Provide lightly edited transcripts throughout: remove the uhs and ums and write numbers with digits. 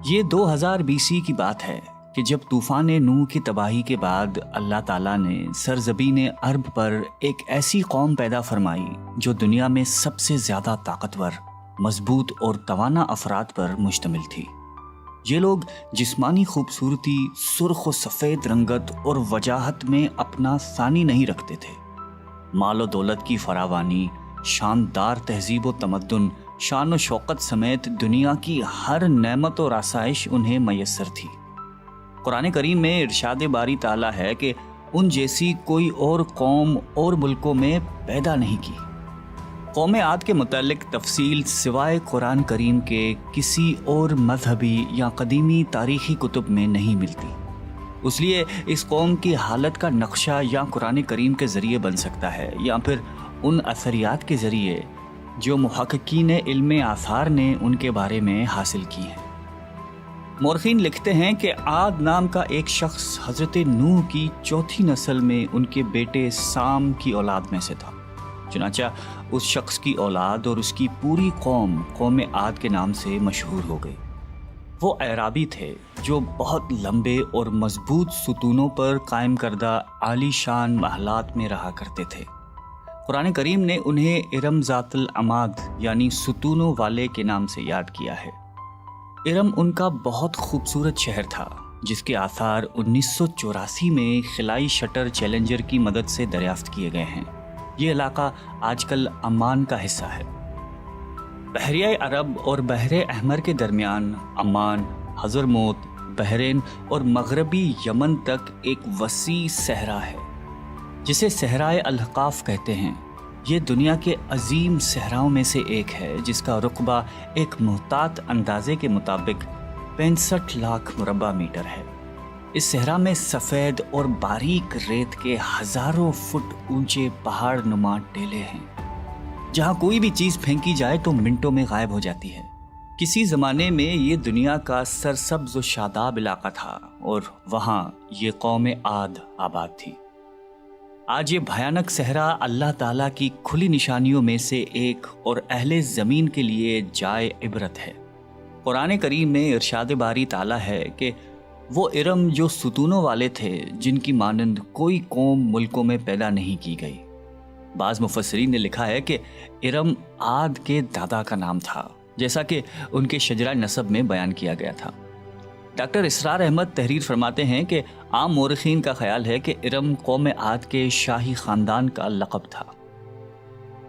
یہ 2000 BC کی بات ہے کہ جب طوفان نوح کی تباہی کے بعد اللہ تعالیٰ نے سرزمین عرب پر ایک ایسی قوم پیدا فرمائی جو دنیا میں سب سے زیادہ طاقتور، مضبوط اور توانا افراد پر مشتمل تھی۔ یہ لوگ جسمانی خوبصورتی، سرخ و سفید رنگت اور وجاہت میں اپنا ثانی نہیں رکھتے تھے۔ مال و دولت کی فراوانی، شاندار تہذیب و تمدن، شان و شوکت سمیت دنیا کی ہر نعمت اور آسائش انہیں میسر تھی۔ قرآن کریم میں ارشاد باری تعالیٰ ہے کہ ان جیسی کوئی اور قوم اور ملکوں میں پیدا نہیں کی۔ قوم عاد کے متعلق تفصیل سوائے قرآن کریم کے کسی اور مذہبی یا قدیمی تاریخی کتب میں نہیں ملتی۔ اس لیے اس قوم کی حالت کا نقشہ یا قرآن کریم کے ذریعے بن سکتا ہے یا پھر ان اثریات کے ذریعے جو محققین علم آثار نے ان کے بارے میں حاصل کی ہیں۔ مورخین لکھتے ہیں کہ عاد نام کا ایک شخص حضرت نوح کی چوتھی نسل میں ان کے بیٹے سام کی اولاد میں سے تھا۔ چنانچہ اس شخص کی اولاد اور اس کی پوری قوم عاد کے نام سے مشہور ہو گئی۔ وہ اعرابی تھے جو بہت لمبے اور مضبوط ستونوں پر قائم کردہ عالی شان محلات میں رہا کرتے تھے۔ قرآن کریم نے انہیں ارم ذات العماد یعنی ستونوں والے کے نام سے یاد کیا ہے۔ ارم ان کا بہت خوبصورت شہر تھا جس کے آثار 1984 میں خلائی شٹر چیلنجر کی مدد سے دریافت کیے گئے ہیں۔ یہ علاقہ آج کل عمان کا حصہ ہے۔ بحریہ عرب اور بحر احمر کے درمیان عمان، حضرموت، بحرین اور مغربی یمن تک ایک وسیع صحرا ہے جسے صحرائے الحقاف کہتے ہیں۔ یہ دنیا کے عظیم صحراؤں میں سے ایک ہے جس کا رقبہ ایک محتاط اندازے کے مطابق 65 لاکھ مربع میٹر ہے۔ اس صحرا میں سفید اور باریک ریت کے ہزاروں فٹ اونچے پہاڑ نما ٹیلے ہیں جہاں کوئی بھی چیز پھینکی جائے تو منٹوں میں غائب ہو جاتی ہے۔ کسی زمانے میں یہ دنیا کا سرسبز و شاداب علاقہ تھا اور وہاں یہ قوم عاد آباد تھی۔ آج یہ بھیانک صحرا اللہ تعالیٰ کی کھلی نشانیوں میں سے ایک اور اہل زمین کے لیے جائے عبرت ہے۔ قرآن کریم میں ارشاد باری تعالیٰ ہے کہ وہ ارم جو ستونوں والے تھے جن کی مانند کوئی قوم ملکوں میں پیدا نہیں کی گئی۔ بعض مفسرین نے لکھا ہے کہ ارم عاد کے دادا کا نام تھا جیسا کہ ان کے شجرہ نسب میں بیان کیا گیا تھا۔ ڈاکٹر اسرار احمد تحریر فرماتے ہیں کہ عام مورخین کا خیال ہے کہ ارم قوم عاد کے شاہی خاندان کا لقب تھا۔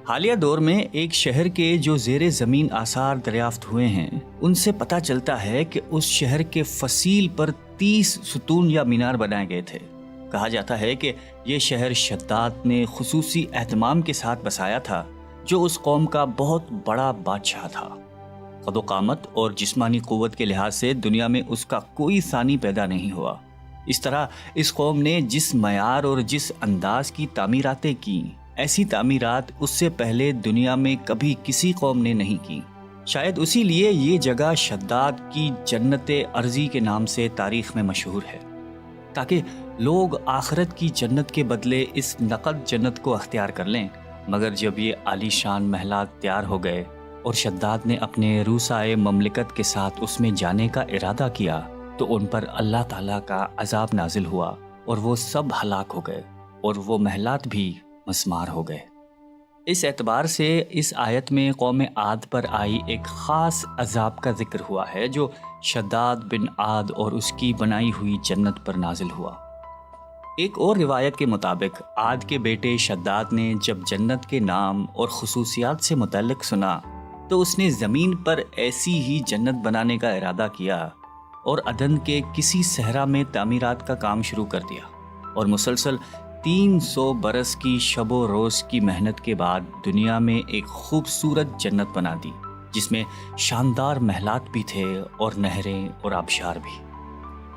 حالیہ دور میں ایک شہر کے جو زیر زمین آثار دریافت ہوئے ہیں ان سے پتہ چلتا ہے کہ اس شہر کے فصیل پر 30 ستون یا مینار بنائے گئے تھے۔ کہا جاتا ہے کہ یہ شہر شداد نے خصوصی اہتمام کے ساتھ بسایا تھا جو اس قوم کا بہت بڑا بادشاہ تھا۔ قد و قامت اور جسمانی قوت کے لحاظ سے دنیا میں اس کا کوئی ثانی پیدا نہیں ہوا۔ اس طرح اس قوم نے جس معیار اور جس انداز کی تعمیراتیں کی، ایسی تعمیرات اس سے پہلے دنیا میں کبھی کسی قوم نے نہیں کی۔ شاید اسی لیے یہ جگہ شداد کی جنت ارضی کے نام سے تاریخ میں مشہور ہے، تاکہ لوگ آخرت کی جنت کے بدلے اس نقد جنت کو اختیار کر لیں۔ مگر جب یہ عالی شان محلات تیار ہو گئے اور شداد نے اپنے روسائے مملکت کے ساتھ اس میں جانے کا ارادہ کیا تو ان پر اللہ تعالیٰ کا عذاب نازل ہوا اور وہ سب ہلاک ہو گئے اور وہ محلات بھی مسمار ہو گئے۔ اس اعتبار سے اس آیت میں قوم عاد پر آئی ایک خاص عذاب کا ذکر ہوا ہے جو شداد بن عاد اور اس کی بنائی ہوئی جنت پر نازل ہوا۔ ایک اور روایت کے مطابق عاد کے بیٹے شداد نے جب جنت کے نام اور خصوصیات سے متعلق سنا تو اس نے زمین پر ایسی ہی جنت بنانے کا ارادہ کیا اور عدن کے کسی صحرا میں تعمیرات کا کام شروع کر دیا، اور مسلسل 300 برس کی شب و روز کی محنت کے بعد دنیا میں ایک خوبصورت جنت بنا دی جس میں شاندار محلات بھی تھے اور نہریں اور آبشار بھی۔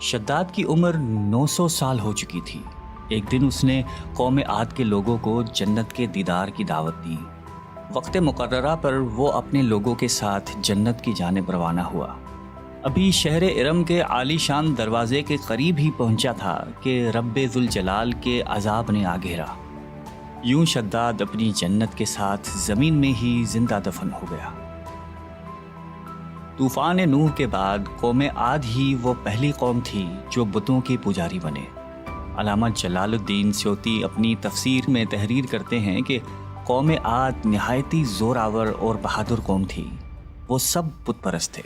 شداد کی عمر 900 سال ہو چکی تھی۔ ایک دن اس نے قوم عاد کے لوگوں کو جنت کے دیدار کی دعوت دی۔ وقت مقررہ پر وہ اپنے لوگوں کے ساتھ جنت کی جانب روانہ ہوا۔ ابھی شہر ارم کے عالی شان دروازے کے قریب ہی پہنچا تھا کہ رب ذوالجلال کے عذاب نے آ گھیرا۔ یوں شداد اپنی جنت کے ساتھ زمین میں ہی زندہ دفن ہو گیا۔ طوفان نوح کے بعد قوم عاد ہی وہ پہلی قوم تھی جو بتوں کے پجاری بنے۔ علامہ جلال الدین سیوطی اپنی تفسیر میں تحریر کرتے ہیں کہ قوم عاد نہایتی زور آور اور بہادر قوم تھی۔ وہ سب بت پرست تھے۔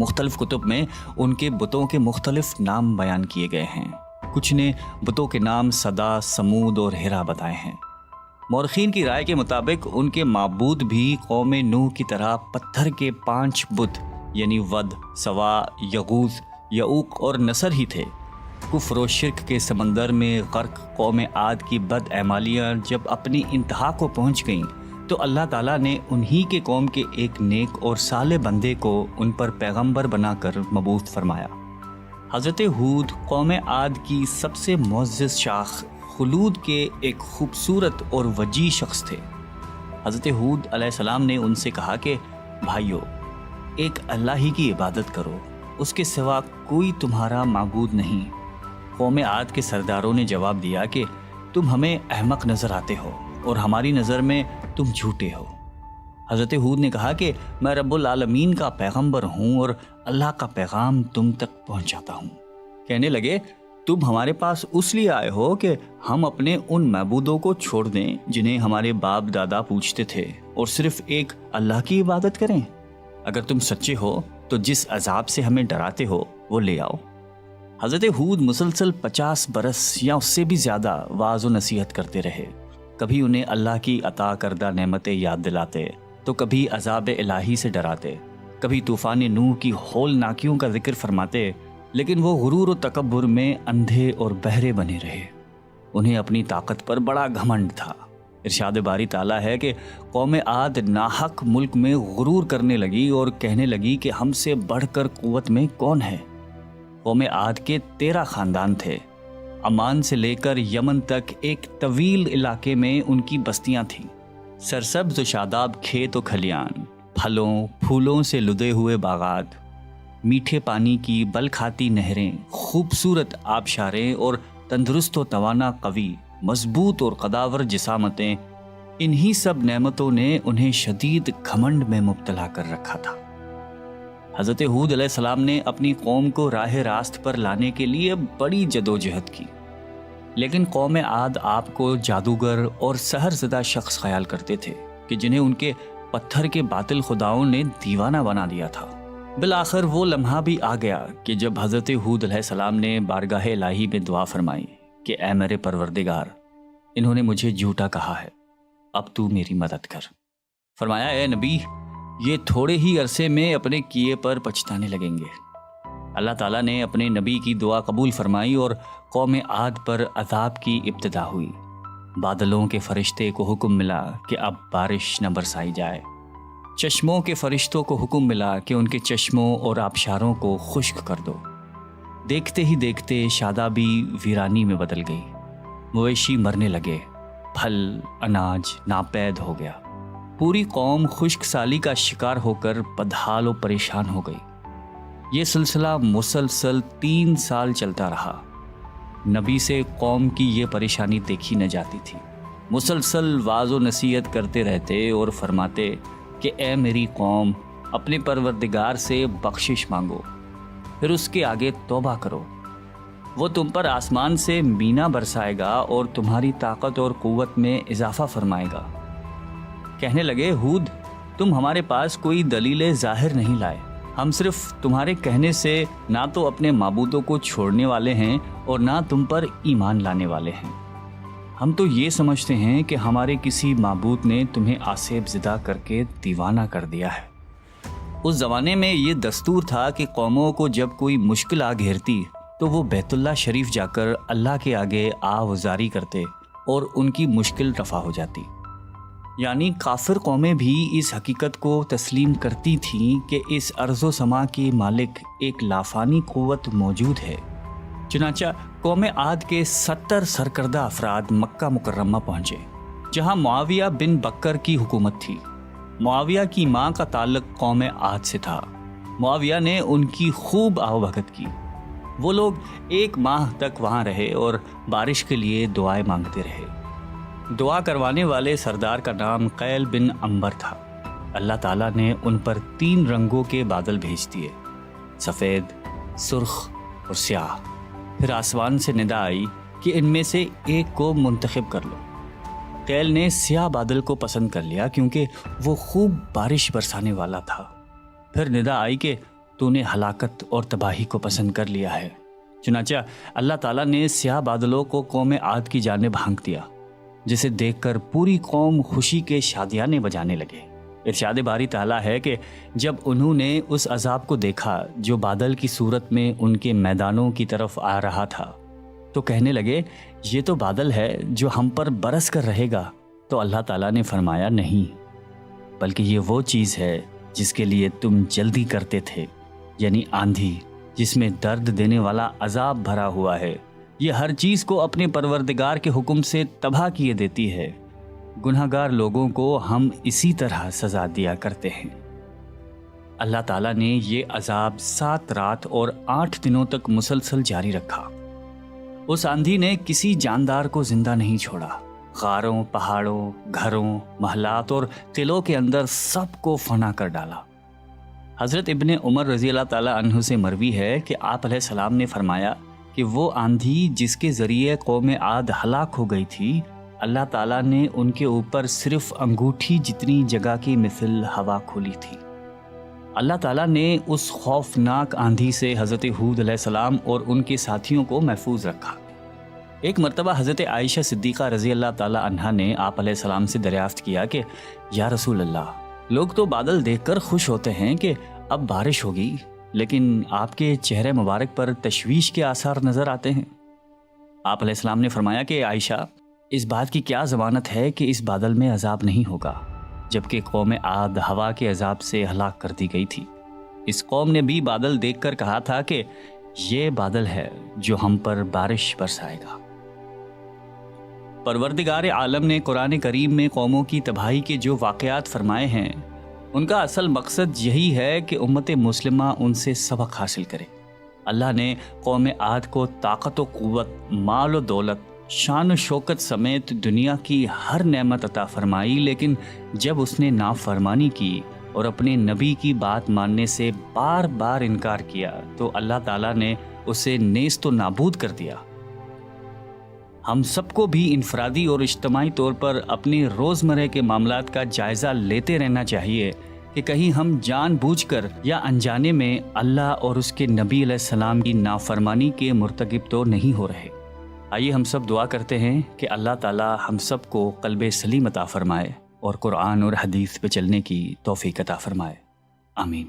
مختلف کتب میں ان کے بتوں کے مختلف نام بیان کیے گئے ہیں۔ کچھ نے بتوں کے نام صدا، سمود اور ہرا بتائے ہیں۔ مورخین کی رائے کے مطابق ان کے معبود بھی قوم نوح کی طرح پتھر کے 5 بت یعنی ود، سوا، یغوث، یعوق اور نصر ہی تھے۔ کفر و شرک کے سمندر میں غرق قوم عاد کی بد اعمالیاں جب اپنی انتہا کو پہنچ گئیں تو اللہ تعالیٰ نے انہی کے قوم کے ایک نیک اور صالح بندے کو ان پر پیغمبر بنا کر مبعوث فرمایا۔ حضرت ہود قوم عاد کی سب سے معزز شاخ خلود کے ایک خوبصورت اور وجیح شخص تھے۔ حضرت ہود علیہ السلام نے ان سے کہا کہ بھائیو، ایک اللہ ہی کی عبادت کرو، اس کے سوا کوئی تمہارا معبود نہیں۔ قوم عاد کے سرداروں نے جواب دیا کہ تم ہمیں احمق نظر آتے ہو اور ہماری نظر میں تم جھوٹے ہو۔ حضرت ہود نے کہا کہ میں رب العالمین کا پیغمبر ہوں اور اللہ کا پیغام تم تک پہنچاتا ہوں۔ کہنے لگے تم ہمارے پاس اس لیے آئے ہو کہ ہم اپنے ان معبودوں کو چھوڑ دیں جنہیں ہمارے باپ دادا پوجتے تھے اور صرف ایک اللہ کی عبادت کریں؟ اگر تم سچے ہو تو جس عذاب سے ہمیں ڈراتے ہو وہ لے آؤ۔ حضرت ہود مسلسل 50 برس یا اس سے بھی زیادہ واعظ و نصیحت کرتے رہے۔ کبھی انہیں اللہ کی عطا کردہ نعمتیں یاد دلاتے تو کبھی عذاب الہی سے ڈراتے، کبھی طوفان نوح کی ہولناکیوں کا ذکر فرماتے، لیکن وہ غرور و تکبر میں اندھے اور بہرے بنے رہے۔ انہیں اپنی طاقت پر بڑا گھمنڈ تھا۔ ارشاد باری تعالیٰ ہے کہ قوم عاد ناحق ملک میں غرور کرنے لگی اور کہنے لگی کہ ہم سے بڑھ کر قوت میں کون ہے۔ قوم عاد کے 13 خاندان تھے۔ عمان سے لے کر یمن تک ایک طویل علاقے میں ان کی بستیاں تھیں۔ سرسبز و شاداب کھیت و کھلیان، پھلوں پھولوں سے لدے ہوئے باغات، میٹھے پانی کی بل کھاتی نہریں، خوبصورت آبشاریں اور تندرست و توانا قوی، مضبوط اور قداور جسامتیں، انہی سب نعمتوں نے انہیں شدید گھمنڈ میں مبتلا کر رکھا تھا۔ حضرت ہود علیہ السلام نے اپنی قوم کو راہ راست پر لانے کے لیے بڑی جدوجہد کی، لیکن قوم عاد آپ کو جادوگر اور سحر زدہ شخص خیال کرتے تھے کہ جنہیں ان کے پتھر کے باطل خداؤں نے دیوانہ بنا دیا تھا۔ بالآخر وہ لمحہ بھی آ گیا کہ جب حضرت ہود علیہ السلام نے بارگاہ الہی میں دعا فرمائی کہ اے میرے پروردگار، انہوں نے مجھے جھوٹا کہا ہے، اب تو میری مدد کر۔ فرمایا اے نبی، یہ تھوڑے ہی عرصے میں اپنے کیے پر پچھتانے لگیں گے۔ اللہ تعالیٰ نے اپنے نبی کی دعا قبول فرمائی اور قوم عاد پر عذاب کی ابتدا ہوئی۔ بادلوں کے فرشتے کو حکم ملا کہ اب بارش نہ برسائی جائے۔ چشموں کے فرشتوں کو حکم ملا کہ ان کے چشموں اور آبشاروں کو خشک کر دو۔ دیکھتے ہی دیکھتے شادابی ویرانی میں بدل گئی، مویشی مرنے لگے، پھل اناج ناپید ہو گیا۔ پوری قوم خشک سالی کا شکار ہو کر بدحال و پریشان ہو گئی۔ یہ سلسلہ مسلسل 3 سال چلتا رہا۔ نبی سے قوم کی یہ پریشانی دیکھی نہ جاتی تھی۔ مسلسل واعظ و نصیحت کرتے رہتے اور فرماتے کہ اے میری قوم، اپنے پروردگار سے بخشش مانگو، پھر اس کے آگے توبہ کرو، وہ تم پر آسمان سے مینا برسائے گا اور تمہاری طاقت اور قوت میں اضافہ فرمائے گا۔ کہنے لگے ہود، تم ہمارے پاس کوئی دلیل ظاہر نہیں لائے، ہم صرف تمہارے کہنے سے نہ تو اپنے معبودوں کو چھوڑنے والے ہیں اور نہ تم پر ایمان لانے والے ہیں۔ ہم تو یہ سمجھتے ہیں کہ ہمارے کسی معبود نے تمہیں آسیب زدہ کر کے دیوانہ کر دیا ہے۔ اس زمانے میں یہ دستور تھا کہ قوموں کو جب کوئی مشکل آ گھیرتی تو وہ بیت اللہ شریف جا کر اللہ کے آگے آوازاری کرتے اور ان کی مشکل رفع ہو جاتی۔ یعنی کافر قومیں بھی اس حقیقت کو تسلیم کرتی تھیں کہ اس ارض و سما کے مالک ایک لافانی قوت موجود ہے۔ چنانچہ قوم عاد کے 70 سرکردہ افراد مکہ مکرمہ پہنچے، جہاں معاویہ بن بکر کی حکومت تھی۔ معاویہ کی ماں کا تعلق قوم عاد سے تھا۔ معاویہ نے ان کی خوب آؤبھگت کی۔ وہ لوگ 1 ماہ تک وہاں رہے اور بارش کے لیے دعائیں مانگتے رہے۔ دعا کروانے والے سردار کا نام قیل بن عنبر تھا۔ اللہ تعالیٰ نے ان پر 3 رنگوں کے بادل بھیج دیے، سفید، سرخ اور سیاہ۔ پھر آسمان سے ندا آئی کہ ان میں سے ایک کو منتخب کر لو۔ قیل نے سیاہ بادل کو پسند کر لیا کیونکہ وہ خوب بارش برسانے والا تھا۔ پھر ندا آئی کہ تو نے ہلاکت اور تباہی کو پسند کر لیا ہے۔ چنانچہ اللہ تعالیٰ نے سیاہ بادلوں کو قوم عاد کی جانب ہانک دیا، جسے دیکھ کر پوری قوم خوشی کے شادیانے بجانے لگے۔ ارشاد باری تعالیٰ ہے کہ جب انہوں نے اس عذاب کو دیکھا جو بادل کی صورت میں ان کے میدانوں کی طرف آ رہا تھا، تو کہنے لگے یہ تو بادل ہے جو ہم پر برس کر رہے گا۔ تو اللہ تعالیٰ نے فرمایا نہیں، بلکہ یہ وہ چیز ہے جس کے لیے تم جلدی کرتے تھے، یعنی آندھی جس میں درد دینے والا عذاب بھرا ہوا ہے۔ یہ ہر چیز کو اپنے پروردگار کے حکم سے تباہ کیے دیتی ہے۔ گناہگار لوگوں کو ہم اسی طرح سزا دیا کرتے ہیں۔ اللہ تعالیٰ نے یہ عذاب 7 رات اور 8 دنوں تک مسلسل جاری رکھا۔ اس آندھی نے کسی جاندار کو زندہ نہیں چھوڑا۔ غاروں، پہاڑوں، گھروں، محلات اور قلعوں کے اندر سب کو فنا کر ڈالا۔ حضرت ابن عمر رضی اللہ تعالیٰ عنہ سے مروی ہے کہ آپ علیہ السلام نے فرمایا کہ وہ آندھی جس کے ذریعے قوم عاد ہلاک ہو گئی تھی، اللہ تعالیٰ نے ان کے اوپر صرف انگوٹھی جتنی جگہ کی مثل ہوا کھولی تھی۔ اللہ تعالیٰ نے اس خوفناک آندھی سے حضرت ہود علیہ السلام اور ان کے ساتھیوں کو محفوظ رکھا۔ ایک مرتبہ حضرت عائشہ صدیقہ رضی اللہ تعالیٰ عنہا نے آپ علیہ السلام سے دریافت کیا کہ یا رسول اللہ، لوگ تو بادل دیکھ کر خوش ہوتے ہیں کہ اب بارش ہوگی، لیکن آپ کے چہرے مبارک پر تشویش کے آثار نظر آتے ہیں۔ آپ علیہ السلام نے فرمایا کہ عائشہ، اس بات کی کیا ضمانت ہے کہ اس بادل میں عذاب نہیں ہوگا، جبکہ قوم عاد ہوا کے عذاب سے ہلاک کر دی گئی تھی۔ اس قوم نے بھی بادل دیکھ کر کہا تھا کہ یہ بادل ہے جو ہم پر بارش برسائے گا۔ پروردگار عالم نے قرآن کریم میں قوموں کی تباہی کے جو واقعات فرمائے ہیں، ان کا اصل مقصد یہی ہے کہ امت مسلمہ ان سے سبق حاصل کرے۔ اللہ نے قوم عاد کو طاقت و قوت، مال و دولت، شان و شوکت سمیت دنیا کی ہر نعمت عطا فرمائی، لیکن جب اس نے نافرمانی کی اور اپنے نبی کی بات ماننے سے بار بار انکار کیا تو اللہ تعالیٰ نے اسے نیست و نابود کر دیا۔ ہم سب کو بھی انفرادی اور اجتماعی طور پر اپنے روزمرہ کے معاملات کا جائزہ لیتے رہنا چاہیے کہ کہیں ہم جان بوجھ کر یا انجانے میں اللہ اور اس کے نبی علیہ السلام کی نافرمانی کے مرتکب تو نہیں ہو رہے۔ آئیے ہم سب دعا کرتے ہیں کہ اللہ تعالی ہم سب کو قلب سلیم عطا فرمائے اور قرآن اور حدیث پہ چلنے کی توفیق عطا فرمائے۔ آمین۔